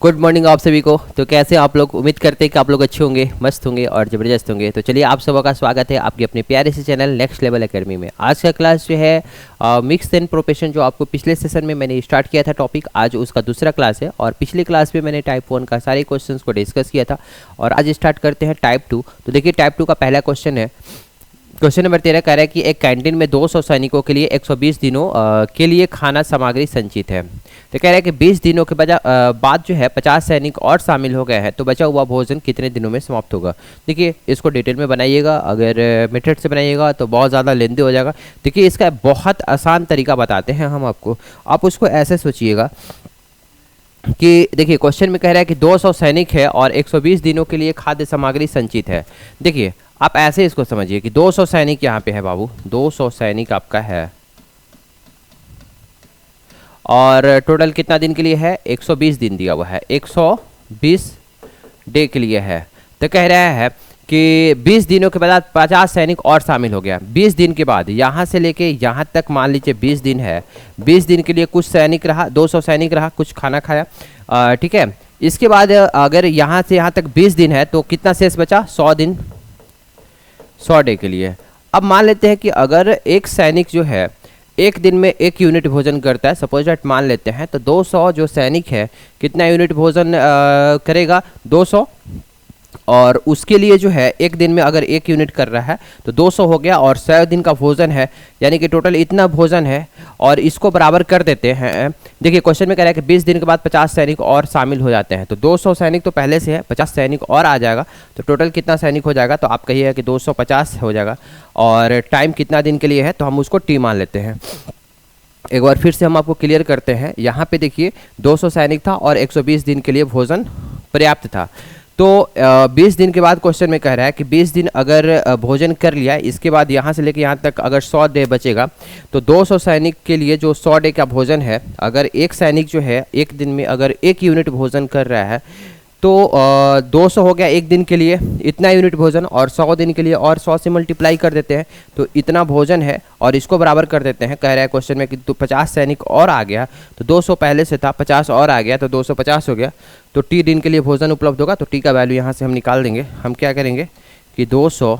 Good morning आप सभी को। तो कैसे आप लोग? उम्मीद करते हैं कि आप लोग अच्छे होंगे, मस्त होंगे और ज़बरदस्त होंगे। तो चलिए आप सबका स्वागत है आपके अपने प्यारे से चैनल नेक्स्ट लेवल एकेडमी में। आज का क्लास जो है मिक्स एंड प्रोफेशन, जो आपको पिछले सेशन में मैंने स्टार्ट किया था टॉपिक, आज उसका दूसरा क्लास है। और पिछले क्लास में मैंने टाइप 1 का सारे क्वेश्चंस को डिस्कस किया था और आज स्टार्ट करते हैं टाइप 2। तो देखिए टाइप 2 का पहला क्वेश्चन है, क्वेश्चन नंबर 13 कह रहा है कि एक कैंटीन में 200 सैनिकों के लिए 120 दिनों के लिए खाना सामग्री संचित है। तो कह रहा है कि 20 दिनों के बाद जो है 50 सैनिक और शामिल हो गए हैं, तो बचा हुआ भोजन कितने दिनों में समाप्त होगा। देखिए इसको डिटेल में बनाइएगा, अगर मेथड से बनाइएगा तो बहुत ज़्यादा लेंदी हो जाएगा। देखिए इसका बहुत आसान तरीका बताते हैं हम आपको, आप उसको ऐसे सोचिएगा कि देखिए क्वेश्चन में कह रहा है कि 200 सैनिक है और 120 दिनों के लिए खाद्य सामग्री संचित है। देखिए आप ऐसे इसको समझिए कि 200 सैनिक यहाँ पे है बाबू, 200 सैनिक आपका है और टोटल कितना दिन के लिए है, 120 दिन दिया हुआ है, 120 डे के लिए है। तो कह रहा है कि 20 दिनों के बाद 50 सैनिक और शामिल हो गया। 20 दिन के बाद यहाँ से लेके यहाँ तक मान लीजिए 20 दिन है, 20 दिन के लिए कुछ सैनिक रहा, 200 सैनिक रहा, कुछ खाना खाया, ठीक है। इसके बाद अगर यहाँ से यहाँ तक 20 दिन है तो कितना शेष बचा, 100 दिन, 100 डे के लिए। अब मान लेते हैं कि अगर एक सैनिक जो है एक दिन में 1 यूनिट भोजन करता है, सपोज दैट मान लेते हैं, तो 200 जो सैनिक है कितना यूनिट भोजन करेगा, 200। और उसके लिए जो है एक दिन में अगर 1 यूनिट कर रहा है तो 200 हो गया और 100 दिन का भोजन है, यानी कि टोटल इतना भोजन है। और इसको बराबर कर देते हैं। देखिए क्वेश्चन में कह रहा है कि 20 दिन के बाद 50 सैनिक और शामिल हो जाते हैं, तो 200 सैनिक तो पहले से है, 50 सैनिक और आ जाएगा, तो टोटल कितना सैनिक हो जाएगा, तो आप कहिए कि 250 हो जाएगा। और टाइम कितना दिन के लिए है, तो हम उसको टी मान लेते हैं। एक बार फिर से हम आपको क्लियर करते हैं। यहाँ पे देखिए 200 सैनिक था और 120 दिन के लिए भोजन पर्याप्त था। तो 20 दिन के बाद क्वेश्चन में कह रहा है कि 20 दिन अगर भोजन कर लिया, इसके बाद यहाँ से लेके यहाँ तक अगर 100 डे बचेगा, तो 200 सैनिक के लिए जो 100 डे का भोजन है, अगर एक सैनिक जो है एक दिन में अगर 1 यूनिट भोजन कर रहा है तो 200 हो गया एक दिन के लिए इतना यूनिट भोजन, और 100 दिन के लिए और 100 से मल्टीप्लाई कर देते हैं तो इतना भोजन है, और इसको बराबर कर देते हैं। कह रहा है क्वेश्चन में कि तो 50 सैनिक और आ गया, तो 200 पहले से था, 50 और आ गया तो 250 हो गया, तो टी दिन के लिए भोजन उपलब्ध होगा। तो टी का वैल्यू यहाँ से हम निकाल देंगे। हम क्या करेंगे कि 200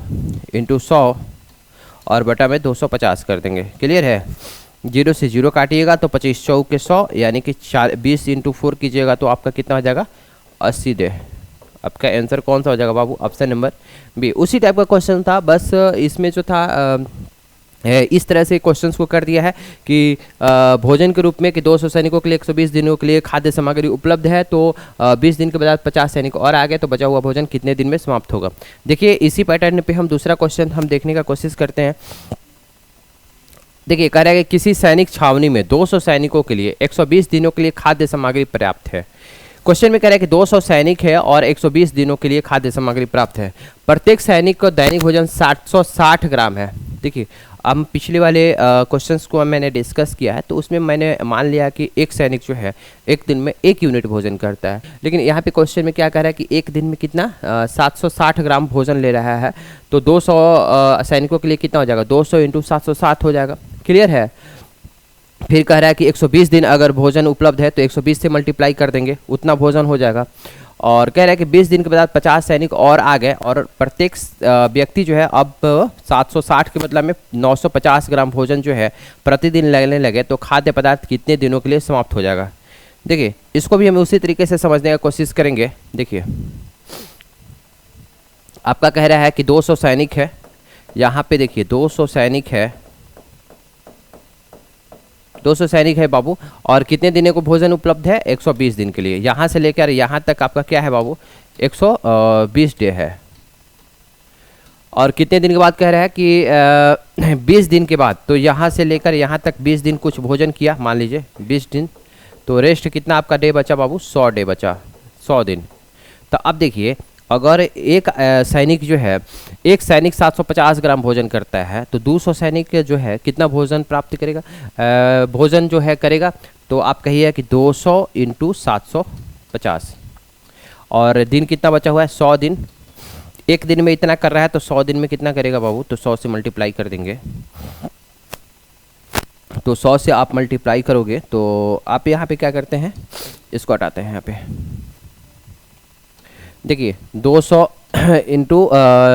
× 100 और बटा में 250 कर देंगे। क्लियर है, 0 से 0 काटिएगा तो 25 चौके 100, यानी कि 20 × 4 कीजिएगा तो आपका कितना हो जाएगा, 80 डे। आपका आंसर कौन सा हो जाएगा बाबू, ऑप्शन नंबर बी। उसी टाइप का क्वेश्चन था, बस इसमें जो था इस तरह से क्वेश्चंस को कर दिया है कि भोजन के रूप में कि 200 सैनिकों के लिए 120 दिनों के लिए खाद्य सामग्री उपलब्ध है, तो 20 दिन के बाद 50 सैनिक और आ गए, तो बचा हुआ भोजन कितने दिन में समाप्त होगा। देखिए इसी पैटर्न पे हम दूसरा क्वेश्चन हम देखने का कोशिश करते हैं। देखिए कह रहा है कि किसी सैनिक छावनी में 200 सैनिकों के लिए 120 दिनों के लिए खाद्य सामग्री पर्याप्त है। क्वेश्चन में कह रहा है कि 200 सैनिक है और 120 दिनों के लिए खाद्य सामग्री प्राप्त है। प्रत्येक सैनिक को दैनिक भोजन 760 ग्राम है। देखिए हम पिछले वाले क्वेश्चंस को मैंने डिस्कस किया है, तो उसमें मैंने मान लिया कि एक सैनिक जो है एक दिन में 1 यूनिट भोजन करता है, लेकिन यहाँ पे क्वेश्चन में क्या कह रहा है कि एक दिन में कितना 760 ग्राम भोजन ले रहा है, तो 200 सैनिकों के लिए कितना हो जाएगा, 200 × 760 हो जाएगा। क्लियर है। फिर कह रहा है कि 120 दिन अगर भोजन उपलब्ध है तो 120 से मल्टीप्लाई कर देंगे, उतना भोजन हो जाएगा। और कह रहा है कि 20 दिन के बाद 50 सैनिक और आ गए, और प्रत्येक व्यक्ति जो है अब 760 के मतलब में 950 ग्राम भोजन जो है प्रतिदिन लगने लगे, तो खाद्य पदार्थ कितने दिनों के लिए समाप्त हो जाएगा। देखिए इसको भी हम उसी तरीके से समझने का कोशिश करेंगे। देखिए आपका कह रहा है कि 200 सैनिक है, यहाँ पे देखिए 200 सैनिक है, 200 सैनिक है बाबू, और कितने दिनों को भोजन उपलब्ध है, 120 दिन के लिए। यहाँ से लेकर यहाँ तक आपका क्या है बाबू, 120 डे है। और कितने दिन के बाद कह रहा है कि 20 दिन के बाद, तो यहाँ से लेकर यहाँ तक 20 दिन कुछ भोजन किया, मान लीजिए 20 दिन, तो रेस्ट कितना आपका डे बचा बाबू, 100 डे बचा, 100 दिन। तो अब देखिए अगर एक सैनिक जो है, एक सैनिक 750 ग्राम भोजन करता है, तो 200 सैनिक जो है कितना भोजन प्राप्त करेगा, भोजन जो है करेगा, तो आप कहिए कि 200 × 750, और दिन कितना बचा हुआ है, 100 दिन। एक दिन में इतना कर रहा है तो 100 दिन में कितना करेगा बाबू, तो 100 से मल्टीप्लाई कर देंगे। तो 100 से आप मल्टीप्लाई करोगे तो आप यहाँ पे क्या करते हैं, इसको हटाते हैं यहाँ पे, देखिए 200 इंटू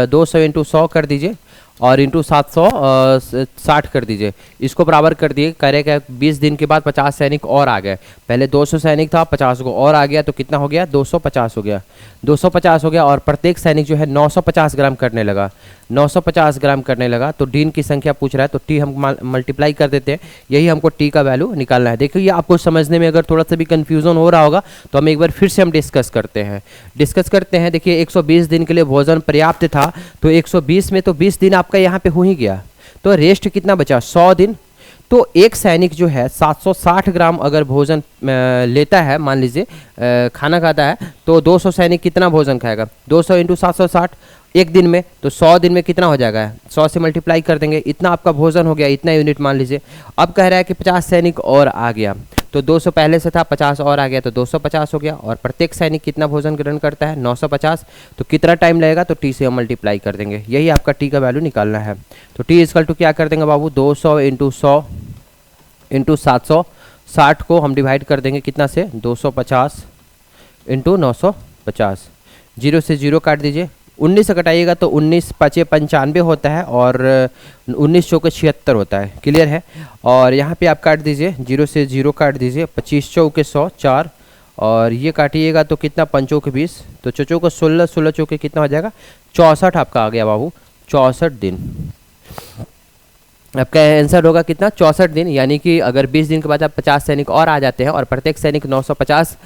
200 कर दीजिए और इंटू 760 कर दीजिए, इसको बराबर कर दिए। करेगा 20 दिन के बाद 50 सैनिक और आ गए। पहले 200 सैनिक था, 50 को और आ गया तो कितना हो गया, 250 हो गया। 250 हो गया और प्रत्येक सैनिक जो है 950 ग्राम करने लगा। 950 ग्राम करने लगा तो डीन की संख्या पूछ रहा है तो टी हम मल्टीप्लाई कर देते हैं, यही हमको टी का वैल्यू निकालना है। देखिए आपको समझने में अगर थोड़ा सा भी कन्फ्यूजन हो रहा होगा तो हम एक बार फिर से हम डिस्कस करते हैं। देखिए 120 दिन के लिए भोजन पर्याप्त था तो 120 में तो 20 दिन आपका यहाँ पे हो ही गया, तो रेस्ट कितना बचा, 100 दिन। तो एक सैनिक जो है 760 ग्राम अगर भोजन लेता है, मान लीजिए खाना खाता है, तो 200 सैनिक कितना भोजन खाएगा, 200 इंटू 760 एक दिन में, तो 100 दिन में कितना हो जाएगा, 100 से मल्टीप्लाई कर देंगे, इतना आपका भोजन हो गया, इतना यूनिट मान लीजिए। अब कह रहा है कि 50 सैनिक और आ गया, तो 200 पहले से था, 50 और आ गया तो 250 हो गया। और प्रत्येक सैनिक कितना भोजन ग्रहण करता है, 950। तो कितना टाइम लगेगा, तो टी से हम मल्टीप्लाई कर देंगे, यही आपका टी का वैल्यू निकालना है। तो टी इक्वल टू क्या कर देंगे बाबू, 200 इंटू 100 इंटू 760 को हम डिवाइड कर देंगे कितना से, 250 इंटू 950। 0 से 0 काट दीजिए, 19 से घटाइएगा तो 19 5 95 होता है और 19 चौके 76 होता है, क्लियर है। और यहाँ पे आप काट दीजिए, 0 से 0 काट दीजिए, 25 चौके 100 4 और ये काटिएगा तो कितना, 5 चौके 20, तो चौके 16 16 चौके कितना हो जाएगा, 64 आपका आ गया बाबू, 64 दिन। आपका आंसर होगा कितना, 64 दिन। यानी कि अगर 20 दिन के बाद आप 50 सैनिक और आ जाते हैं और प्रत्येक सैनिक 950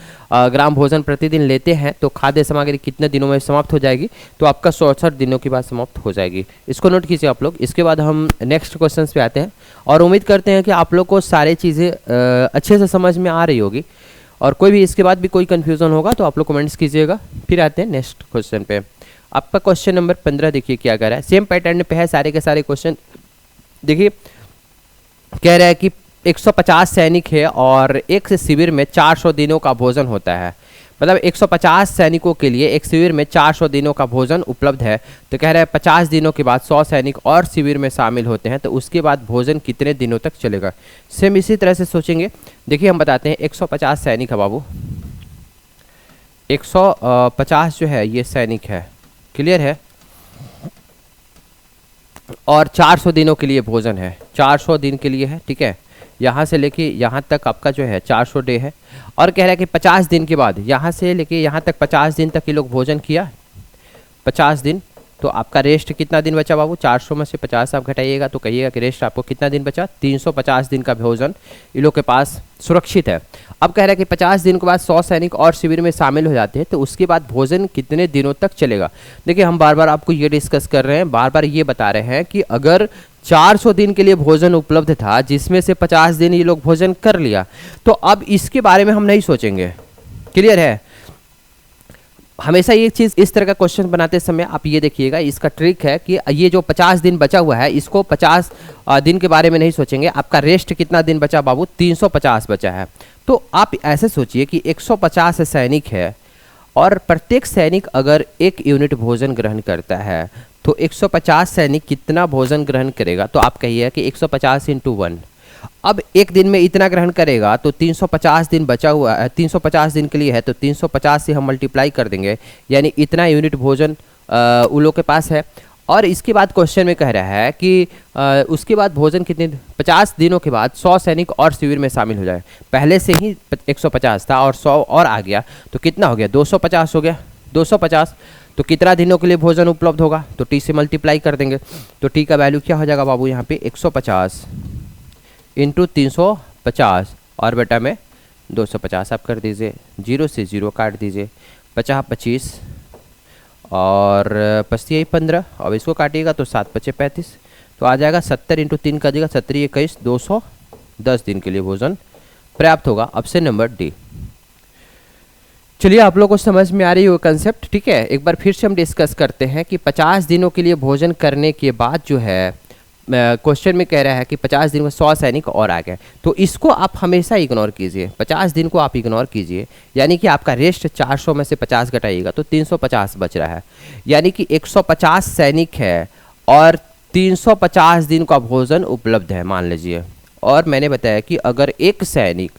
ग्राम भोजन प्रतिदिन लेते हैं तो खाद्य सामग्री कितने दिनों में समाप्त हो जाएगी, तो आपका 64 दिनों के बाद समाप्त हो जाएगी। इसको नोट कीजिए आप लोग। इसके बाद हम नेक्स्ट क्वेश्चन पे आते हैं और उम्मीद करते हैं कि आप लोग को सारी चीज़ें अच्छे से समझ में आ रही होगी और कोई भी इसके बाद भी कोई कन्फ्यूज़न होगा तो आप लोग कमेंट्स कीजिएगा। फिर आते हैं नेक्स्ट क्वेश्चन पे। आपका क्वेश्चन नंबर 15 देखिए क्या कर रहा है, सेम पैटर्न पे है सारे के सारे क्वेश्चन। देखिए कह रहा है कि 150 सैनिक है और एक शिविर में 400 दिनों का भोजन होता है, मतलब 150 सैनिकों के लिए एक शिविर में 400 दिनों का भोजन उपलब्ध है। तो कह रहा है 50 दिनों के बाद 100 सैनिक और शिविर में शामिल होते हैं तो उसके बाद भोजन कितने दिनों तक चलेगा। सेम इसी तरह से सोचेंगे। देखिए हम बताते हैं 150 सैनिक है बाबू, 150 जो है ये सैनिक है, क्लियर है, और 400 दिनों के लिए भोजन है, 400 दिन के लिए है, ठीक है। यहाँ से लेके यहाँ तक आपका जो है 400 डे है। और कह रहा है कि 50 दिन के बाद यहाँ से लेके यहाँ तक 50 दिन तक ये लोग भोजन किया, 50 दिन। तो आपका रेस्ट कितना दिन बचा बाबू, 400 में से 50 आप घटाइएगा तो कहिएगा कि रेस्ट आपको कितना दिन बचा, 350 दिन का भोजन इन लोग के पास सुरक्षित है। अब कह रहा है कि 50 दिन के बाद 100 सैनिक और शिविर में शामिल हो जाते हैं तो उसके बाद भोजन कितने दिनों तक चलेगा। देखिए हम बार बार आपको ये डिस्कस कर रहे हैं, बार बार ये बता रहे हैं कि अगर 400 दिन के लिए भोजन उपलब्ध था जिसमें से 50 दिन ये लोग भोजन कर लिया तो अब इसके बारे में हम नहीं सोचेंगे, क्लियर है। हमेशा ये चीज़ इस तरह का क्वेश्चन बनाते समय आप ये देखिएगा, इसका ट्रिक है कि ये जो 50 दिन बचा हुआ है इसको 50 दिन के बारे में नहीं सोचेंगे। आपका रेस्ट कितना दिन बचा बाबू, 350 बचा है। तो आप ऐसे सोचिए कि 150 सैनिक है और प्रत्येक सैनिक अगर एक यूनिट भोजन ग्रहण करता है तो 150 सैनिक कितना भोजन ग्रहण करेगा, तो आप कहिए कि 150 इंटू 1। अब एक दिन में इतना ग्रहण करेगा तो 350 दिन बचा हुआ है, 350 दिन के लिए है तो 350 से हम मल्टीप्लाई कर देंगे, यानी इतना यूनिट भोजन उन लोग के पास है। और इसके बाद क्वेश्चन में कह रहा है कि उसके बाद भोजन कितने, 50 दिनों के बाद 100 सैनिक और शिविर में शामिल हो जाए। पहले से ही 150 था और 100 और आ गया तो कितना हो गया, 250 हो गया, 250। तो कितना दिनों के लिए भोजन उपलब्ध होगा, तो टी से मल्टीप्लाई कर देंगे। तो टी का वैल्यू क्या हो जाएगा बाबू, यहाँ पे 150 इंटू 350 और बेटा में 250 आप कर दीजिए, 0 से 0 काट दीजिए, 50 25 और 25 15, अब इसको काटिएगा तो 7 25 35, तो आ जाएगा 70 इंटू 3 का देगा 70 21 210 दिन के लिए भोजन पर्याप्त होगा। Option number D. चलिए आप लोगों को समझ में आ रही है कंसेप्ट, ठीक है। एक बार फिर से हम डिस्कस करते हैं कि 50 दिनों के लिए भोजन करने के बाद जो है क्वेश्चन में कह रहा है कि 50 दिन में 100 सैनिक और आ गए, तो इसको आप हमेशा इग्नोर कीजिए, 50 दिन को आप इग्नोर कीजिए, यानी कि आपका रेस्ट 400 में से 50 घटाइएगा तो 350 बच रहा है, यानी कि 150 सैनिक है और 350 दिन का भोजन उपलब्ध है मान लीजिए। और मैंने बताया कि अगर एक सैनिक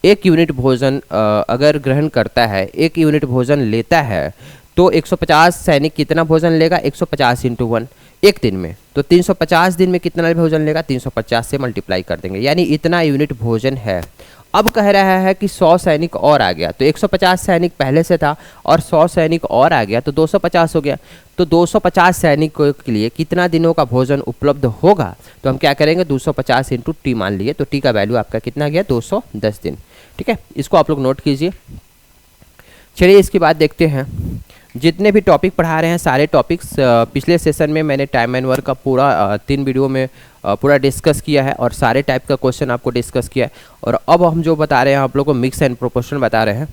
एक यूनिट भोजन अगर ग्रहण करता है, एक यूनिट भोजन लेता है तो 150 सैनिक कितना भोजन लेगा, 150 इंटू 1 एक दिन में, तो 350 दिन में कितना भोजन लेगा, 350 से मल्टीप्लाई कर देंगे, यानी इतना यूनिट भोजन है। अब कह रहा है कि 100 सैनिक और आ गया, तो 150 सैनिक पहले से था और 100 सैनिक और आ गया तो 250 हो गया। तो 250 सैनिकों के लिए कितना दिनों का भोजन उपलब्ध होगा, तो हम क्या करेंगे 250 इंटू टी मान लिए, तो टी का वैल्यू आपका कितना गया 210 दिन। ठीक है, इसको आप लोग नोट कीजिए। चलिए इसके बाद देखते हैं, जितने भी टॉपिक पढ़ा रहे हैं सारे टॉपिक्स पिछले सेशन में मैंने टाइम एंड वर्क का पूरा 3 वीडियो में पूरा डिस्कस किया है और सारे टाइप का क्वेश्चन आपको डिस्कस किया है। और अब हम जो बता रहे हैं आप लोगों को मिक्स एंड प्रोपोर्शन बता रहे हैं।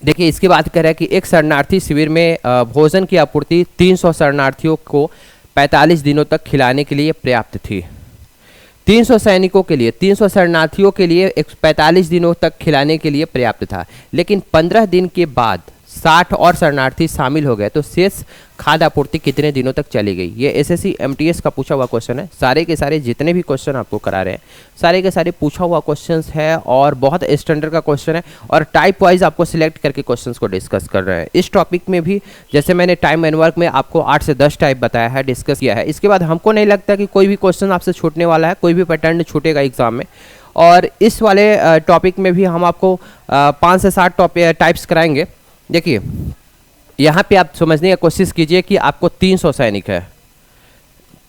देखिए इसकी बात कर रहे हैं कि एक शरणार्थी शिविर में भोजन की आपूर्ति 300 शरणार्थियों को 45 दिनों तक खिलाने के लिए पर्याप्त थी। 300 सैनिकों के लिए, 300 शरणार्थियों के लिए 45 दिनों तक खिलाने के लिए पर्याप्त था, लेकिन 15 दिन के बाद 60 और शरणार्थी शामिल हो गए तो शेष खाद्य आपूर्ति कितने दिनों तक चली गई। ये एसएससी एमटीएस का पूछा हुआ क्वेश्चन है। सारे के सारे जितने भी क्वेश्चन आपको करा रहे हैं सारे के सारे पूछा हुआ क्वेश्चंस है और बहुत स्टैंडर्ड का क्वेश्चन है और टाइप वाइज आपको सिलेक्ट करके क्वेश्चंस को डिस्कस कर रहे हैं। इस टॉपिक में भी जैसे मैंने टाइम एंड वर्क में आपको 8 से 10 टाइप बताया है, डिस्कस किया है। इसके बाद हमको नहीं लगता कि कोई भी क्वेश्चन आपसे छूटने वाला है, कोई भी पैटर्न छूटेगा एग्जाम में। और इस वाले टॉपिक में भी हम आपको 5 से 7 टाइप्स कराएंगे। देखिए यहाँ पे आप समझने की कोशिश कीजिए कि आपको 300 सैनिक है,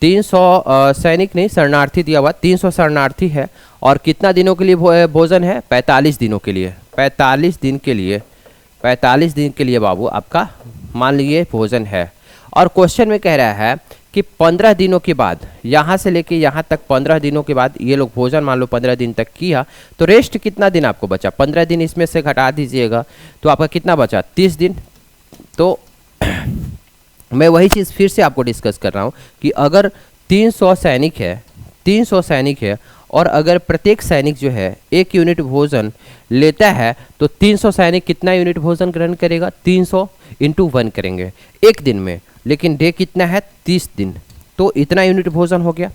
300 सैनिक नहीं शरणार्थी दिया हुआ, 300 शरणार्थी है और कितना दिनों के लिए भोजन है, 45 दिनों के लिए, 45 दिन के लिए, 45 दिन के लिए बाबू आपका मान लीजिए भोजन है। और क्वेश्चन में कह रहा है कि 15 दिनों के बाद, यहाँ से लेके यहाँ तक 15 दिनों के बाद ये लोग भोजन मान लो 15 दिन तक किया तो रेस्ट कितना दिन आपको बचा, 15 दिन इसमें से घटा दीजिएगा तो आपका कितना बचा 30 दिन। तो मैं वही चीज़ फिर से आपको डिस्कस कर रहा हूँ कि अगर 300 सैनिक है, 300 सैनिक है और अगर प्रत्येक सैनिक जो है 1 यूनिट भोजन लेता है तो 300 सैनिक कितना यूनिट भोजन ग्रहण करेगा, 300 इंटू 1 करेंगे एक दिन में, लेकिन डे कितना है 30 दिन, तो इतना यूनिट भोजन हो गया।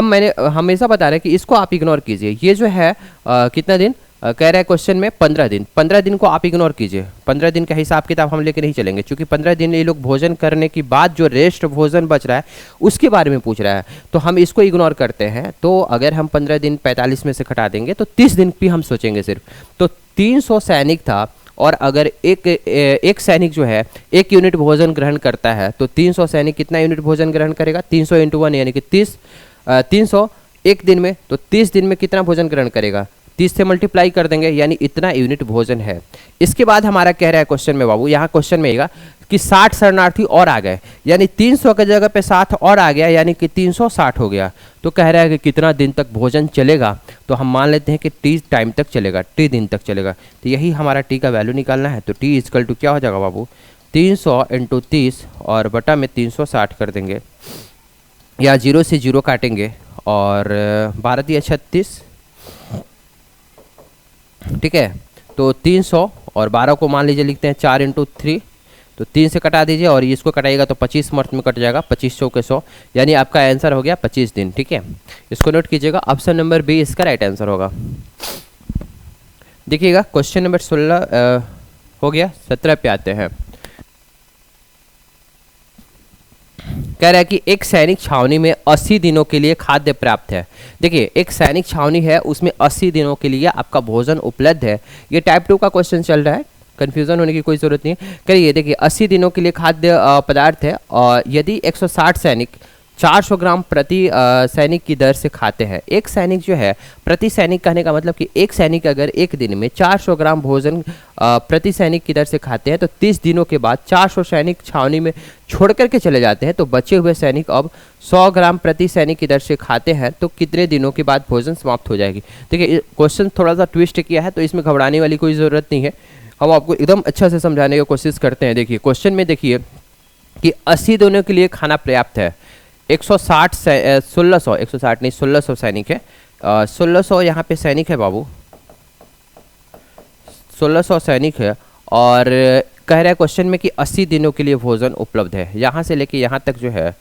मैंने हमेशा बता रहे हैं कि इसको आप इग्नोर कीजिए। ये जो है कितना दिन कह रहा है क्वेश्चन में 15 दिन, 15 दिन को आप इग्नोर कीजिए। 15 दिन का हिसाब किताब हम लेके नहीं चलेंगे क्योंकि 15 दिन ये लोग भोजन करने के बाद जो रेस्ट भोजन बच रहा है उसके बारे में पूछ रहा है, तो हम इसको इग्नोर करते हैं। तो अगर हम 15 दिन 45 में से घटा देंगे तो 30 दिन भी हम सोचेंगे सिर्फ। तो 300 सैनिक था और अगर एक सैनिक जो है 1 यूनिट भोजन ग्रहण करता है तो 300 सैनिक कितना यूनिट भोजन ग्रहण करेगा, 300 इंटू 1 यानी कि 300 एक दिन में, तो 30 दिन में कितना भोजन ग्रहण करेगा, 30 से मल्टीप्लाई कर देंगे यानी इतना यूनिट भोजन है। इसके बाद हमारा कह रहा है क्वेश्चन में बाबू, यहाँ क्वेश्चन में आएगा कि 60 शरणार्थी और आ गए, यानी 300 की जगह पे 60 और आ गया यानी कि 360 हो गया। तो कह रहा है कि कितना दिन तक भोजन चलेगा, तो हम मान लेते हैं कि टी टाइम तक चलेगा, टी दिन तक चलेगा। तो यही हमारा टी का वैल्यू निकालना है। तो टी इजकल टू क्या हो जाएगा बाबू, 300 इंटू 30 और बटा में 360 कर देंगे या 0 से 0 काटेंगे और 12 दिया 36, ठीक है। तो 300 और 12 को मान लीजिए लिखते हैं 4 इंटू 3, तो 3 से कटा दीजिए और इसको कटाइएगा तो 25 मर्थ में कट जाएगा, 25 100 के 100, यानी आपका आंसर हो गया 25 दिन। ठीक है, इसको नोट कीजिएगा, ऑप्शन नंबर बी इसका राइट आंसर होगा। देखिएगा क्वेश्चन नंबर 16 हो गया, 17 पे आते हैं। कह रहा है कि एक सैनिक छावनी में 80 दिनों के लिए खाद्य प्राप्त है। देखिए एक सैनिक छावनी है उसमें 80 दिनों के लिए आपका भोजन उपलब्ध है। ये टाइप 2 का क्वेश्चन चल रहा है, कंफ्यूजन होने की कोई जरूरत नहीं है। करिए देखिए 80 दिनों के लिए खाद्य पदार्थ है और यदि 160 सैनिक 400 ग्राम प्रति सैनिक की दर से खाते हैं। एक सैनिक जो है प्रति सैनिक कहने का मतलब कि एक सैनिक अगर एक दिन में 400 ग्राम भोजन प्रति सैनिक की दर से खाते हैं तो 30 दिनों के बाद 400 सैनिक छावनी में छोड़ करके चले जाते हैं, तो बचे हुए सैनिक अब 100 ग्राम प्रति सैनिक की दर से खाते हैं तो कितने दिनों के बाद भोजन समाप्त हो जाएगी। देखिए क्वेश्चन थोड़ा सा ट्विस्ट किया है तो इसमें घबराने वाली कोई ज़रूरत नहीं है, हम आपको एकदम अच्छा से समझाने की कोशिश करते हैं। देखिए क्वेश्चन में देखिए कि 80 दिनों के लिए खाना पर्याप्त है। 1600 सैनिक है, 1600 यहाँ पे सैनिक है बाबू, 1600 सैनिक है और कह रहा है क्वेश्चन में कि 80 दिनों के लिए भोजन उपलब्ध है। यहाँ से लेके यहाँ तक जो है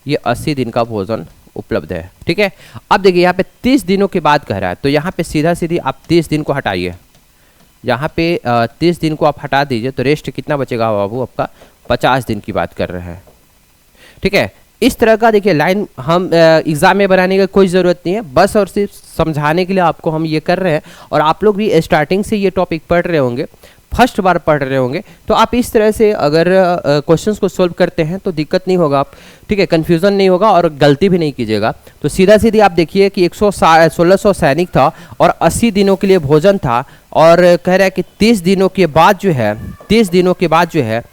ये 80 दिन का भोजन उपलब्ध है। ठीक है, अब देखिए यहाँ पे 30 दिनों के बाद कह रहा है तो यहाँ पे सीधा सीधी आप 30 दिन को हटाइए, यहाँ पे 30 दिन को आप हटा दीजिए तो रेस्ट कितना बचेगा बाबू आपका 50 दिन की बात कर रहे हैं। ठीक है, इस तरह का देखिए लाइन हम एग्ज़ाम में बनाने की कोई ज़रूरत नहीं है, बस और सिर्फ समझाने के लिए आपको हम ये कर रहे हैं। और आप लोग भी स्टार्टिंग से ये टॉपिक पढ़ रहे होंगे, फर्स्ट बार पढ़ रहे होंगे, तो आप इस तरह से अगर क्वेश्चंस को सोल्व करते हैं तो दिक्कत नहीं होगा आप, ठीक है, कन्फ्यूज़न नहीं होगा और गलती भी नहीं कीजिएगा। तो सीधा सीधी आप देखिए कि 1600 सैनिक था और 80 दिनों के लिए भोजन था, और कह रहा है कि 30 दिनों के बाद जो है, 30 दिनों के बाद जो है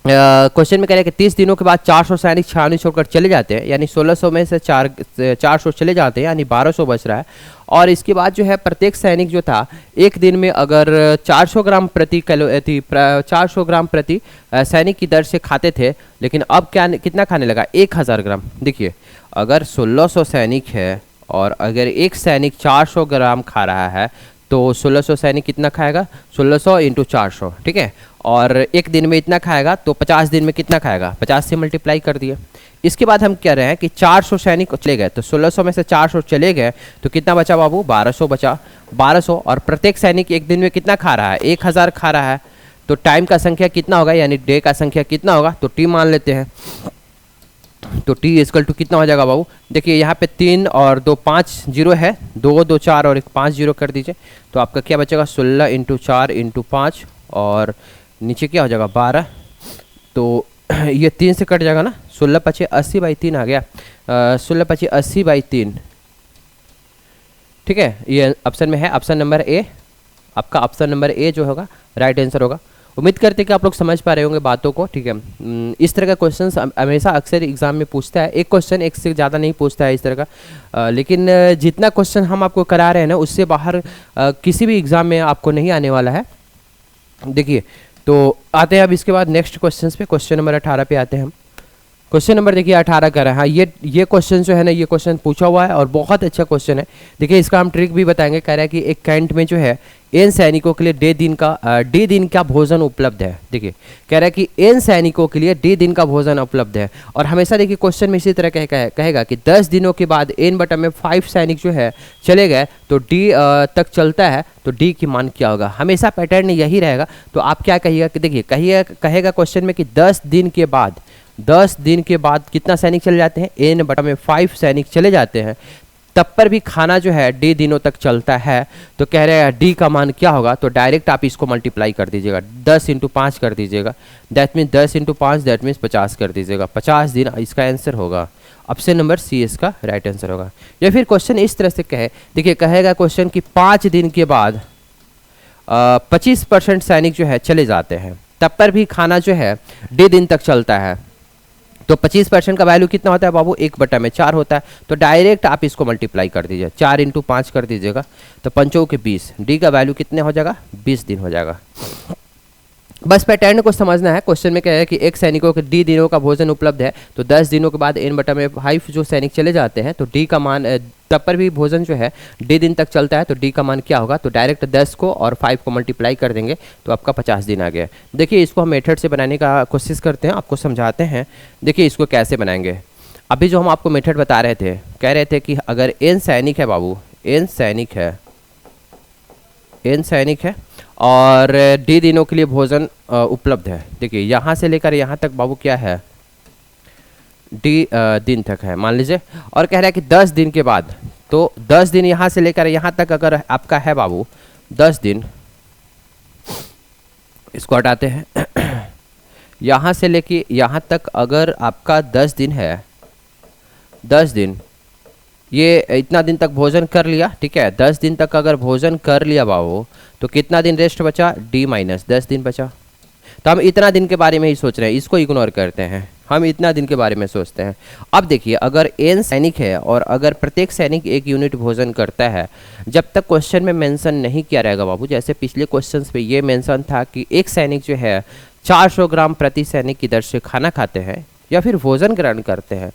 क्वेश्चन में कह रहे हैं कि 30 दिनों के बाद 400 सैनिक छावनी छोड़कर चले जाते हैं, यानी 1600 में से 400 चले जाते हैं, यानी 1200 बच रहा है। और इसके बाद जो है प्रत्येक सैनिक जो था एक दिन में अगर 400 ग्राम प्रति 400 ग्राम प्रति सैनिक की दर से खाते थे, लेकिन अब क्या कितना खाने लगा 1000 ग्राम। देखिए अगर 1600 सैनिक है और अगर एक सैनिक 400 ग्राम खा रहा है तो 1600 सैनिक कितना खाएगा, 1600 इंटू 400, ठीक है, और एक दिन में इतना खाएगा तो 50 दिन में कितना खाएगा, 50 से मल्टीप्लाई कर दिए। इसके बाद हम कह रहे हैं कि 400 सैनिक चले गए, तो 1600 में से 400 चले गए तो कितना बचा बाबू, 1200 बचा, 1200। और प्रत्येक सैनिक एक दिन में कितना खा रहा है, 1000 खा रहा है, तो टाइम का संख्या कितना होगा, यानी डे का संख्या कितना होगा, तो टी मान लेते हैं। तो टी इक्वल टू कितना हो जाएगा बाबू, देखिए यहाँ पे 3 और 2 5 जीरो है, 2 2 4 और 1 5 जीरो कर दीजिए, तो आपका क्या बचेगा 16 इंटू 4 इंटू 5 और नीचे क्या हो जाएगा 12। तो ये 3 से कट जाएगा ना, 16 पचे 80 बाई 3 आ गया, 16 पचे 80 बाई 3, ठीक है, ये ऑप्शन में है, ऑप्शन नंबर ए, आपका ऑप्शन नंबर ए जो होगा राइट आंसर होगा। उम्मीद करते हैं कि आप लोग समझ पा रहे होंगे बातों को, ठीक है। इस तरह का क्वेश्चन हमेशा अक्सर एग्जाम में पूछता है, एक क्वेश्चन एक से ज़्यादा नहीं पूछता है इस तरह का, लेकिन जितना क्वेश्चन हम आपको करा रहे हैं ना उससे बाहर किसी भी एग्ज़ाम में आपको नहीं आने वाला है। देखिए तो आते हैं अब इसके बाद नेक्स्ट क्वेश्चन पे, क्वेश्चन नंबर 18 पे आते हैं हम। क्वेश्चन नंबर देखिए 18 का है, हाँ ये क्वेश्चन जो है ना, ये क्वेश्चन पूछा हुआ है और बहुत अच्छा क्वेश्चन है। देखिए इसका हम ट्रिक भी बताएंगे। कह रहा है कि एक कैंट में जो है एन सैनिकों के लिए डी दिन का भोजन उपलब्ध है। देखिए कह रहा है कि एन सैनिकों के लिए डी दिन का भोजन उपलब्ध है, और हमेशा देखिए क्वेश्चन में इसी तरह कहेगा कि 10 दिनों के बाद एन बटा में 5 सैनिक जो है चले गए तो डी तक चलता है, तो डी की मान क्या होगा, हमेशा पैटर्न यही रहेगा। तो आप क्या कहिएगा कि देखिए कहेगा क्वेश्चन में कि 10 दिन के बाद कितना सैनिक चले जाते हैं, एन बटा में 5 सैनिक चले जाते हैं, तब पर भी खाना जो है डी दिनों तक चलता है। तो कह रहे हैं डी का मान क्या होगा, तो डायरेक्ट आप इसको मल्टीप्लाई कर दीजिएगा, 10 इंटू 5 कर दीजिएगा, that means 10 into 5 that means 50 कर दीजिएगा, 50 दिन इसका आंसर होगा। ऑप्शन नंबर सी इसका राइट आंसर होगा। या फिर क्वेश्चन इस तरह से कहे, देखिए कहेगा क्वेश्चन कि 5 दिन के बाद 25% सैनिक जो है चले जाते हैं, तब पर भी खाना जो है डी दिन तक चलता है, तो 25% का वैल्यू कितना होता है बाबू, 1/4 होता है। तो डायरेक्ट आप इसको मल्टीप्लाई कर दीजिए, 4 इंटू 5 कर दीजिएगा, तो 5 के 20, डी का वैल्यू कितने हो जाएगा, 20 दिन हो जाएगा। बस पैटर्न को समझना है। क्वेश्चन में क्या है कि एक सैनिकों के डी दिनों का भोजन उपलब्ध है, तो 10 दिनों के बाद एन बटा में 5 जो सैनिक चले जाते हैं, तो डी का मान तब पर भी भोजन जो है डी दिन तक चलता है, तो डी का मान क्या होगा, तो डायरेक्ट 10 को और 5 को मल्टीप्लाई कर देंगे तो आपका 50 दिन आ गया। देखिए इसको हम मेथड से बनाने का कोशिश करते हैं, आपको समझाते हैं। देखिए इसको कैसे बनाएंगे, अभी जो हम आपको मेथड बता रहे थे, कह रहे थे कि अगर एन सैनिक है बाबू, एन सैनिक है और डी दिनों के लिए भोजन उपलब्ध है। देखिए यहाँ से लेकर यहाँ तक बाबू क्या है, डी दिन तक है मान लीजिए, और कह रहा है कि 10 दिन के बाद, तो 10 दिन यहाँ से लेकर यहाँ तक अगर आपका है बाबू 10 दिन, इसको हटाते हैं यहाँ से लेके यहाँ तक अगर आपका 10 दिन है, 10 दिन ये इतना दिन तक भोजन कर लिया, ठीक है, 10 दिन तक अगर भोजन कर लिया बाबू तो कितना दिन रेस्ट बचा, डी माइनस 10 दिन बचा। तो हम इतना दिन के बारे में ही सोच रहे हैं, इसको इग्नोर करते हैं, हम इतना दिन के बारे में सोचते हैं। अब देखिए अगर एन सैनिक है और अगर प्रत्येक सैनिक 1 यूनिट भोजन करता है, जब तक क्वेश्चन में मेंशन नहीं किया रहेगा बाबू, जैसे पिछले क्वेश्चंस पे ये मेंशन था कि एक सैनिक जो है 400 ग्राम प्रति सैनिक की दर से खाना खाते हैं या फिर भोजन ग्रहण करते हैं,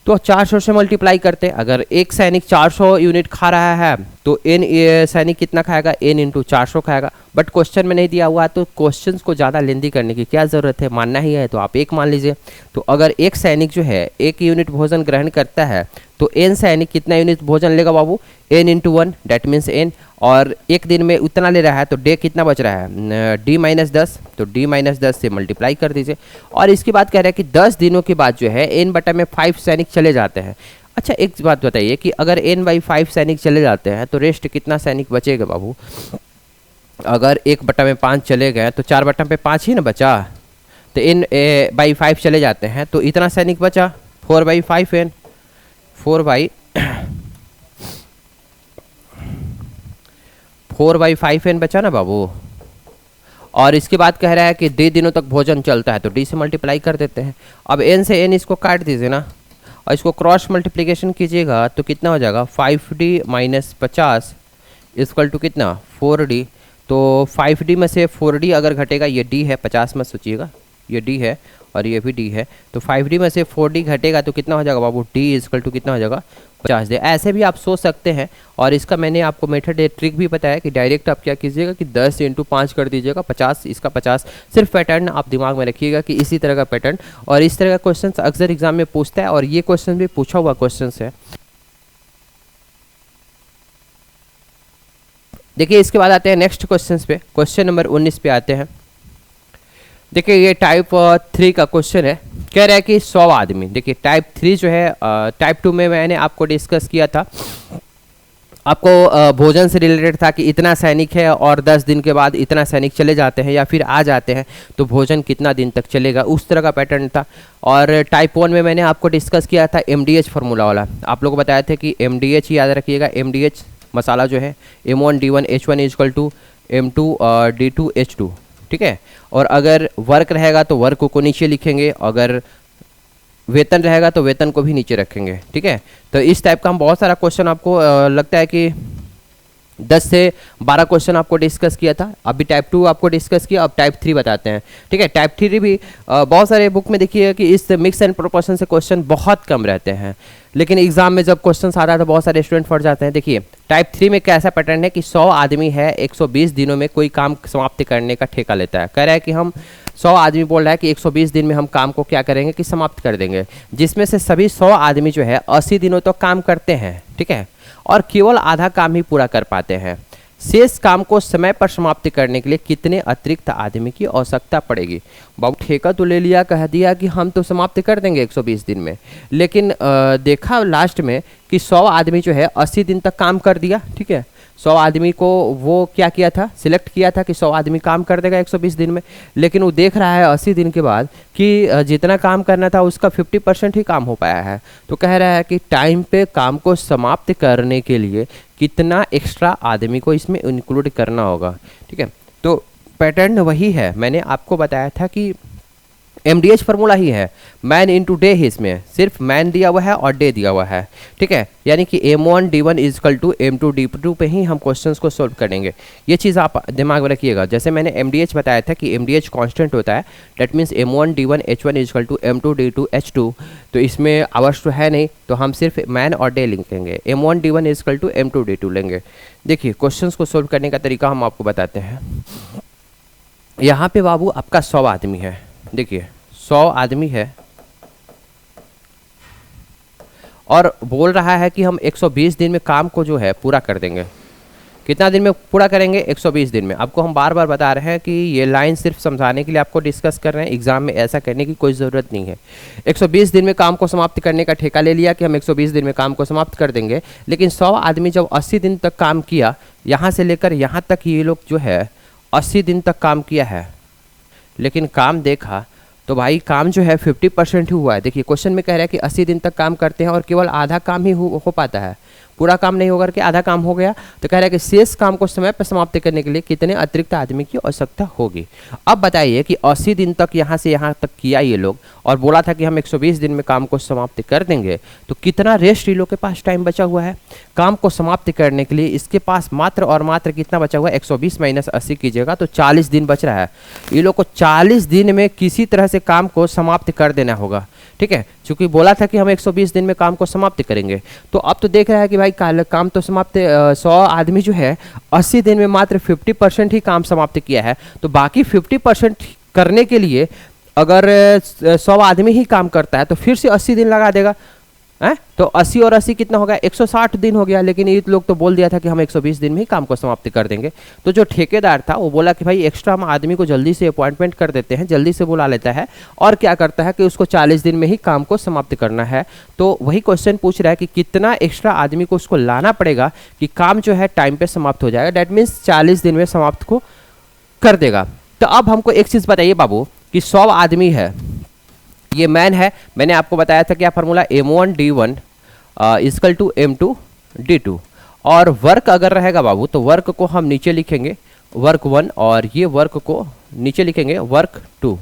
तो 400 से मल्टीप्लाई करते हैं। अगर एक सैनिक 400 यूनिट खा रहा है तो एन सैनिक कितना खाएगा, एन इंटू 400 खाएगा, बट क्वेश्चन में नहीं दिया हुआ है, तो क्वेश्चंस को ज़्यादा लेंदी करने की क्या ज़रूरत है, मानना ही है तो आप एक मान लीजिए। तो अगर एक सैनिक जो है 1 यूनिट भोजन ग्रहण करता है तो n सैनिक कितना यूनिट भोजन लेगा बाबू, n into 1 that means n, और एक दिन में उतना ले रहा है तो डे कितना बच रहा है, d-10, तो d-10 से मल्टीप्लाई कर दीजिए। और इसके बाद कह रहा है कि 10 दिनों के बाद जो है n बटा में 5 सैनिक चले जाते हैं। अच्छा एक बात बताइए कि अगर n/5 सैनिक चले जाते हैं तो रेस्ट कितना सैनिक बचेगा बाबू, अगर 1/5 चले गए तो 4/5 ही ना बचा, तो n/5 चले जाते हैं तो इतना सैनिक बचा 4/5n, 4/5n बचा ना बाबू। और इसके बाद कह रहा है कि d दिनों तक भोजन चलता है तो d से मल्टीप्लाई कर देते हैं। अब n से n इसको काट दीजिए ना, और इसको क्रॉस मल्टीप्लिकेशन कीजिएगा तो कितना हो जाएगा 5d - 50 इक्वल टू कितना 4d। तो 5d में से 4d अगर घटेगा, ये d है 50 मत सोचिएगा, ये d है और ये भी d है, तो 5d में से 4d घटेगा तो कितना हो जाएगा बाबू, d इक्वल टू कितना हो जाएगा 50d। ऐसे भी आप सोच सकते हैं, और इसका मैंने आपको मेथड ट्रिक भी बताया कि डायरेक्ट आप क्या कीजिएगा कि 10 × 5 कर दीजिएगा 50, इसका 50। सिर्फ पैटर्न आप दिमाग में रखिएगा कि इसी तरह का पैटर्न, और इस तरह का क्वेश्चन अक्सर एग्जाम में पूछता है, और ये क्वेश्चन भी पूछा हुआ क्वेश्चन है। देखिए इसके बाद आते हैं नेक्स्ट क्वेश्चन पे, क्वेश्चन नंबर 19 पे आते हैं। देखिए ये टाइप 3 का क्वेश्चन है, कह रहा है कि 100 आदमी, देखिए टाइप 3 जो है, टाइप 2 में मैंने आपको डिस्कस किया था, आपको भोजन से रिलेटेड था कि इतना सैनिक है और 10 दिन के बाद इतना सैनिक चले जाते हैं या फिर आ जाते हैं तो भोजन कितना दिन तक चलेगा, उस तरह का पैटर्न था। और टाइप 1 में मैंने आपको डिस्कस किया था MDH फार्मूला वाला, आप लोग को बताया था कि MDH याद रखिएगा, MDH मसाला जो है M1D1H1 = M2D2H2, ठीक है। और अगर वर्क रहेगा तो वर्क को नीचे लिखेंगे, अगर वेतन रहेगा तो वेतन को भी नीचे रखेंगे, ठीक है। तो इस टाइप का हम बहुत सारा क्वेश्चन आपको लगता है कि 10 से 12 क्वेश्चन आपको डिस्कस किया था। अभी टाइप 2 आपको डिस्कस किया, अब टाइप 3 बताते हैं, ठीक है। टाइप 3 भी बहुत सारे बुक में देखिए कि इस मिक्स एंड प्रोपोर्शन से क्वेश्चन बहुत कम रहते हैं, लेकिन एग्जाम में जब क्वेश्चन आता है तो बहुत सारे स्टूडेंट फट जाते हैं। देखिए टाइप 3 में कैसा पैटर्न है कि 100 आदमी है, 120 दिनों में कोई काम समाप्त करने का ठेका लेता है। कह रहा है कि हम 100 आदमी बोल रहा है कि 120 दिन में हम काम को क्या करेंगे कि समाप्त कर देंगे, जिसमें से सभी 100 आदमी जो है 80 दिनों तक काम करते हैं, ठीक है, और केवल आधा काम ही पूरा कर पाते हैं। शेष काम को समय पर समाप्त करने के लिए कितने अतिरिक्त आदमी की आवश्यकता पड़ेगी। बाबू ठेका तो ले लिया, कह दिया कि हम तो समाप्त कर देंगे 120 दिन में, लेकिन देखा लास्ट में कि 100 आदमी जो है 80 दिन तक काम कर दिया, ठीक है। 100 आदमी को वो क्या किया था, सिलेक्ट किया था कि 100 आदमी काम कर देगा 120 दिन में, लेकिन वो देख रहा है 80 दिन के बाद कि जितना काम करना था उसका 50% ही काम हो पाया है। तो कह रहा है कि टाइम पे काम को समाप्त करने के लिए कितना एक्स्ट्रा आदमी को इसमें इंक्लूड करना होगा, ठीक है। तो पैटर्न वही है, मैंने आपको बताया था कि MDH फार्मूला ही है, मैन इंटू डे ही, इसमें सिर्फ मैन दिया हुआ है और डे दिया हुआ है, ठीक है। यानी कि M1D1 = M2D2 पे ही हम क्वेश्चंस को सोल्व करेंगे। ये चीज़ आप दिमाग में रखिएगा। जैसे मैंने MDH बताया था कि MDH कांस्टेंट होता है, डेट मीन्स M1D1H1 = M2D2H2, तो इसमें आवर्स तो है नहीं, तो हम सिर्फ मैन और डे लिखेंगे, M1D1 = M2D2 लेंगे। देखिए क्वेश्चंस को सोल्व करने का तरीका हम आपको बताते हैं। यहाँ पे बाबू आपका 100 आदमी है, देखिए 100 आदमी है और बोल रहा है कि हम 120 दिन में काम को जो है पूरा कर देंगे। कितना दिन में पूरा करेंगे, 120 दिन में। आपको हम बार बार बता रहे हैं कि ये लाइन सिर्फ समझाने के लिए आपको डिस्कस कर रहे हैं, एग्जाम में ऐसा करने की कोई ज़रूरत नहीं है। 120 दिन में काम को समाप्त करने का ठेका ले लिया कि हम 120 दिन में काम को समाप्त कर देंगे, लेकिन 100 आदमी जब 80 दिन तक काम किया, यहाँ से लेकर यहाँ तक ये लोग जो है 80 दिन तक काम किया है, लेकिन काम देखा तो भाई काम जो है 50% ही हुआ है। देखिए क्वेश्चन में कह रहा है कि 80 दिन तक काम करते हैं और केवल आधा काम ही हो पाता है, पूरा काम नहीं होकर के आधा काम हो गया। तो कह रहा है कि शेष काम को समय पर समाप्त करने के लिए कितने अतिरिक्त आदमी की आवश्यकता होगी। अब बताइए कि 80 दिन तक यहाँ से यहाँ तक किया ये लोग और बोला था कि हम 120 दिन में काम को समाप्त कर देंगे, तो कितना रेस्ट ये लोग के पास टाइम बचा हुआ है काम को समाप्त करने के लिए। इसके पास मात्र और मात्र कितना बचा हुआ है, 120 - 80 कीजिएगा तो 40 दिन बच रहा है। ये लोग को 40 दिन में किसी तरह से काम को समाप्त कर देना होगा, ठीक है, क्योंकि बोला था कि हम 120 दिन में काम को समाप्त करेंगे। तो अब तो देख रहा है कि भाई काम तो समाप्त 100 आदमी जो है 80 दिन में मात्र 50% ही काम समाप्त किया है। तो बाकी 50% करने के लिए अगर 100 आदमी ही काम करता है तो फिर से 80 दिन लगा देगा है। तो 80 और 80 कितना हो गया, 160 दिन हो गया। लेकिन ये लोग तो बोल दिया था कि हम 120 दिन में ही काम को समाप्त कर देंगे। तो जो ठेकेदार था वो बोला कि भाई एक्स्ट्रा हम आदमी को जल्दी से अपॉइंटमेंट कर देते हैं, जल्दी से बुला लेता है और क्या करता है कि उसको 40 दिन में ही काम को समाप्त करना है। तो वही क्वेश्चन पूछ रहा है कि कितना एक्स्ट्रा आदमी को उसको लाना पड़ेगा कि काम जो है टाइम पे समाप्त हो जाएगा। दैट मीन्स 40 दिन में समाप्त को कर देगा। तो अब हमको एक चीज़ बताइए बाबू कि 100 आदमी है, ये मैन है, मैंने आपको बताया था क्या formula, M1D1 equal to M2D2। और वर्क अगर रहेगा बाबू तो वर्क को हम नीचे लिखेंगे वर्क 1 और ये वर्क को नीचे लिखेंगे वर्क 2।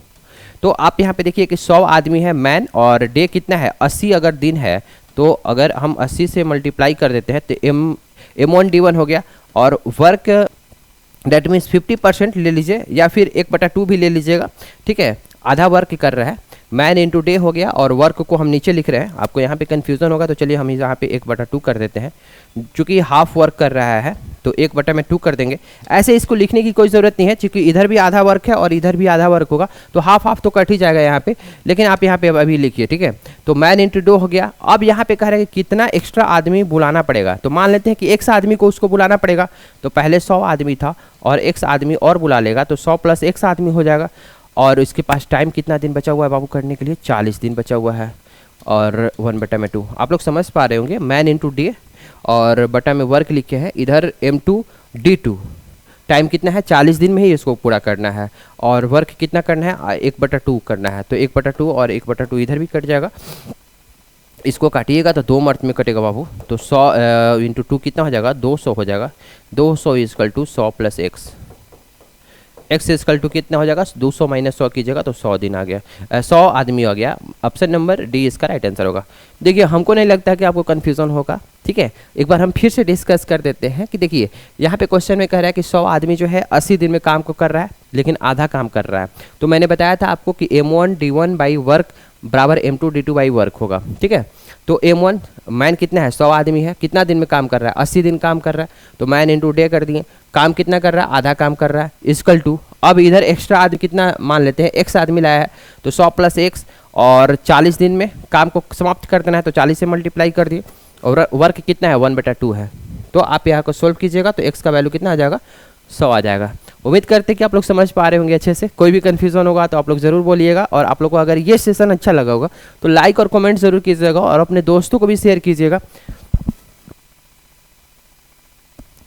तो आप यहाँ पे देखिए कि 100 आदमी है मैन और डे कितना है 80 अगर दिन है तो अगर हम 80 से मल्टीप्लाई कर देते हैं तो M1D1 हो गया। और वर्क दैट मीन्स 50% ले लीजिए या फिर 1/2 भी ले लीजिएगा, ठीक है, आधा वर्क कर रहा है। मैन इंटू डे हो गया और वर्क को हम नीचे लिख रहे हैं, आपको यहाँ पे कन्फ्यूजन होगा तो चलिए हम यहाँ पे 1/2 कर देते हैं। चूँकि हाफ वर्क कर रहा है तो 1/2 कर देंगे। ऐसे इसको लिखने की कोई ज़रूरत नहीं है क्योंकि इधर भी आधा वर्क है और इधर भी आधा वर्क होगा तो हाफ हाफ तो कट ही जाएगा यहाँ पे। लेकिन आप यहाँ पे अभी लिखिए, ठीक है। तो मैन इंटू डे हो गया। अब यहाँ पे कह रहे हैं कि कितना एक्स्ट्रा आदमी बुलाना पड़ेगा। तो मान लेते हैं कि x आदमी को उसको बुलाना पड़ेगा। तो पहले 100 आदमी था और x आदमी और बुला लेगा तो 100 + x आदमी हो जाएगा। और इसके पास टाइम कितना दिन बचा हुआ है बाबू करने के लिए, 40 दिन बचा हुआ है। और 1/2 आप लोग समझ पा रहे होंगे, मैन इंटू डे और बटा में वर्क लिखे हैं, इधर M2D2 टाइम कितना है 40 दिन में ही इसको पूरा करना है। और वर्क कितना करना है 1/2 करना है। तो 1/2 और 1/2 इधर भी कट जाएगा। इसको काटिएगा तो 2 मर्थ में कटेगा बाबू। तो 100 × 2 कितना हो जाएगा 200 हो जाएगा। 200 equal to 100 + x। x equal to कितना हो जाएगा 200 - 100 कीजिएगा तो 100 दिन आ गया, 100 आदमी आ गया। ऑप्शन नंबर डी इसका राइट आंसर होगा। देखिए हमको नहीं लगता कि आपको कन्फ्यूजन होगा, ठीक है। एक बार हम फिर से डिस्कस कर देते हैं कि देखिए यहाँ पे क्वेश्चन में कह रहा है कि 100 आदमी जो है 80 दिन में काम को कर रहा है लेकिन आधा काम कर रहा है। तो मैंने बताया था आपको कि M1D1 बाई वर्क बराबर M2D2 बाई वर्क होगा, ठीक है। तो M1 मैन कितना है 100 आदमी है, कितना दिन में काम कर रहा है 80 दिन काम कर रहा है। तो मैन इंटू डे कर दिए, काम कितना कर रहा है आधा काम कर रहा है इक्वल टू। अब इधर एक्स्ट्रा आदमी कितना मान लेते हैं x आदमी लाया है तो 100 + x और 40 दिन में काम को समाप्त कर देना है तो 40 से मल्टीप्लाई कर दिए। और वर्क कितना है 1/2 है। तो आप यहाँ को सोल्व कीजिएगा तो x का वैल्यू कितना आ जाएगा 100 आ जाएगा। उम्मीद करते हैं कि आप लोग समझ पा रहे होंगे अच्छे से। कोई भी कन्फ्यूजन होगा तो आप लोग ज़रूर बोलिएगा। और आप लोग को अगर ये सेशन अच्छा लगा होगा तो लाइक और कमेंट ज़रूर कीजिएगा और अपने दोस्तों को भी शेयर कीजिएगा।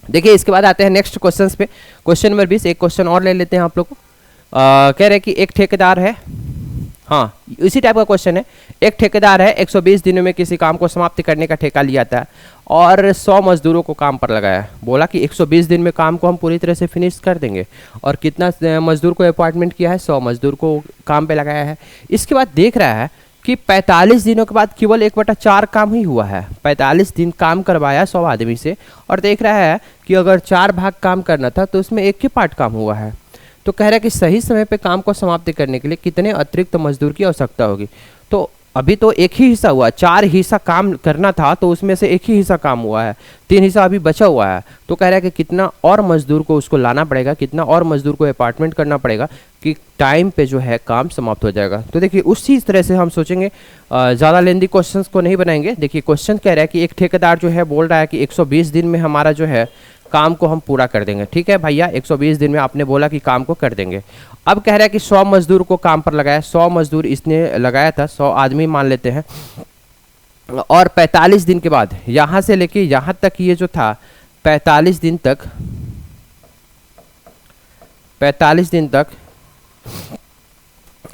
देखिए इसके बाद आते हैं नेक्स्ट क्वेश्चन पे। क्वेश्चन नंबर 20 एक क्वेश्चन और ले लेते हैं आप लोग को। कह रहे हैं कि एक ठेकेदार है, हाँ इसी टाइप का क्वेश्चन है। एक ठेकेदार है 120 दिनों में किसी काम को समाप्त करने का ठेका लिया था और 100 मजदूरों को काम पर लगाया। बोला कि 120 दिन में काम को हम पूरी तरह से फिनिश कर देंगे। और कितना मजदूर को अपॉइंटमेंट किया है 100 मजदूर को काम पे लगाया है। इसके बाद देख रहा है कि 45 दिनों के बाद केवल 1/4 काम ही हुआ है। 45 दिन काम करवाया 100 आदमी से और देख रहा है कि अगर 4 भाग काम करना था तो उसमें 1 ही पार्ट काम हुआ है। तो कह रहा है कि सही समय पे काम को समाप्त करने के लिए कितने अतिरिक्त मजदूर की आवश्यकता होगी। तो अभी तो एक ही हिस्सा हुआ, 4 हिस्सा काम करना था तो उसमें से 1 ही हिस्सा काम हुआ है, 3 हिस्सा अभी बचा हुआ है। तो कह रहा है कि कितना और मजदूर को उसको लाना पड़ेगा, कितना और मजदूर को अपार्टमेंट करना पड़ेगा कि टाइम पे जो है काम समाप्त हो जाएगा। तो देखिए उसी तरह से हम सोचेंगे, ज़्यादा लेंदी क्वेश्चंस को नहीं बनाएंगे। देखिए क्वेश्चन कह रहा है कि एक ठेकेदार जो है बोल रहा है कि 120 दिन में हमारा जो है काम को हम पूरा कर देंगे। ठीक है भैया 120 दिन में आपने बोला कि काम को कर देंगे। अब कह रहा है कि 100 मजदूर को काम पर लगाया, 100 मजदूर इसने लगाया था, 100 आदमी मान लेते हैं। और 45 दिन के बाद यहाँ से लेके यहाँ तक ये जो था 45 दिन तक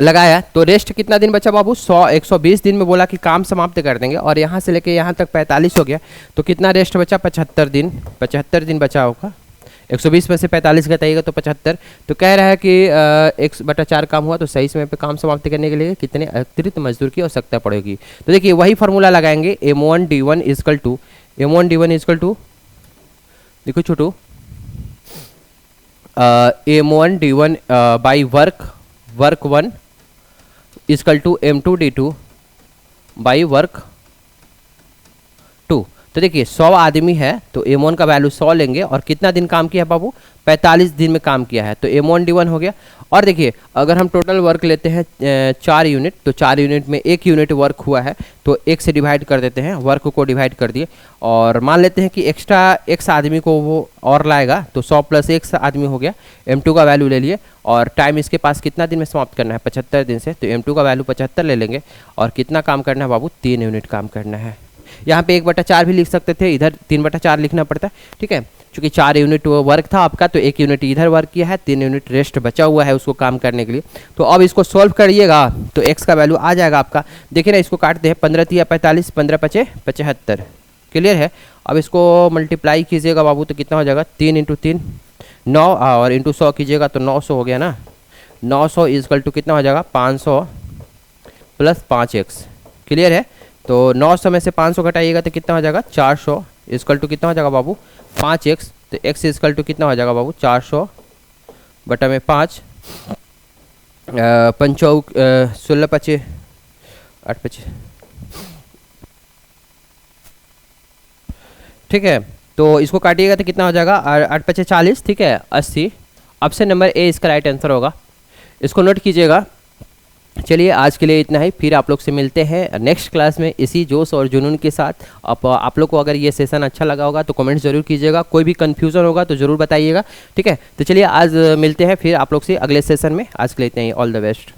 लगाया। तो रेस्ट कितना दिन बचा बाबू 120 दिन में बोला कि काम समाप्त कर देंगे और यहाँ से लेके यहाँ तक 45 हो गया। तो कितना रेस्ट बचा 75 दिन, 75 दिन बचा होगा। 120 में से 45 घटाइएगा तो 75। तो कह रहा है कि 1/4 काम हुआ तो सही समय पे काम समाप्त करने के लिए कितने अतिरिक्त मजदूर की आवश्यकता पड़ेगी। तो देखिए वही फार्मूला लगाएंगे M1D1 इक्वल टू देखो छोटू M1D1 by work 1 equal to M2D2 by work 2। तो देखिए 100 आदमी है तो M1 का वैल्यू 100 लेंगे और कितना दिन काम किया है बाबू, 45 दिन में काम किया है, तो M1D1 हो गया। और देखिए अगर हम टोटल वर्क लेते हैं 4 यूनिट, तो 4 यूनिट में 1 यूनिट वर्क हुआ है तो 1 से डिवाइड कर देते हैं, वर्क को डिवाइड कर दिए और मान लेते हैं कि एक्स्ट्रा x आदमी को वो और लाएगा, तो 100 प्लस x आदमी हो गया। M2 का वैल्यू ले लिए और टाइम इसके पास कितना दिन में समाप्त करना है, 75 दिन से, तो M2 का वैल्यू 75 ले लेंगे और कितना काम करना है बाबू, 3 यूनिट काम करना है। यहाँ पे 1/4 भी लिख सकते थे, इधर 3/4 लिखना पड़ता है, ठीक है, क्योंकि 4 यूनिट वर्क था आपका तो 1 यूनिट इधर वर्क किया है, 3 यूनिट रेस्ट बचा हुआ है उसको काम करने के लिए। तो अब इसको सॉल्व करिएगा तो x का वैल्यू आ जाएगा आपका, देखिए ना इसको काटते हैं, 15 3 45, 15 5 75, क्लियर है। अब इसको मल्टीप्लाई कीजिएगा बाबू तो कितना हो जाएगा, 3 × 3 9 और इंटू 100 कीजिएगा तो 900 हो गया ना। 900 इक्वल टू कितना हो जाएगा, 500 प्लस 5x, क्लियर है। तो 900 में से 500 घटाइएगा तो कितना हो जाएगा, 400 इक्वल टू कितना हो जाएगा बाबू, 5x, तो x इक्वल टू कितना हो जाएगा बाबू, 400 बटा में 5, 5 16 5 8 5, ठीक है। तो इसको काटिएगा तो कितना हो जाएगा, 8 5 40, ठीक है, 80। ऑप्शन नंबर ए इसका राइट आंसर होगा, इसको नोट कीजिएगा। चलिए आज के लिए इतना ही, फिर आप लोग से मिलते हैं नेक्स्ट क्लास में इसी जोश और जुनून के साथ। आप लोग को अगर ये सेशन अच्छा लगा होगा तो कमेंट ज़रूर कीजिएगा, कोई भी कन्फ्यूज़न होगा तो ज़रूर बताइएगा, ठीक है। तो चलिए आज मिलते हैं फिर आप लोग से अगले सेशन में, आज के लिए इतना ही, ऑल द बेस्ट।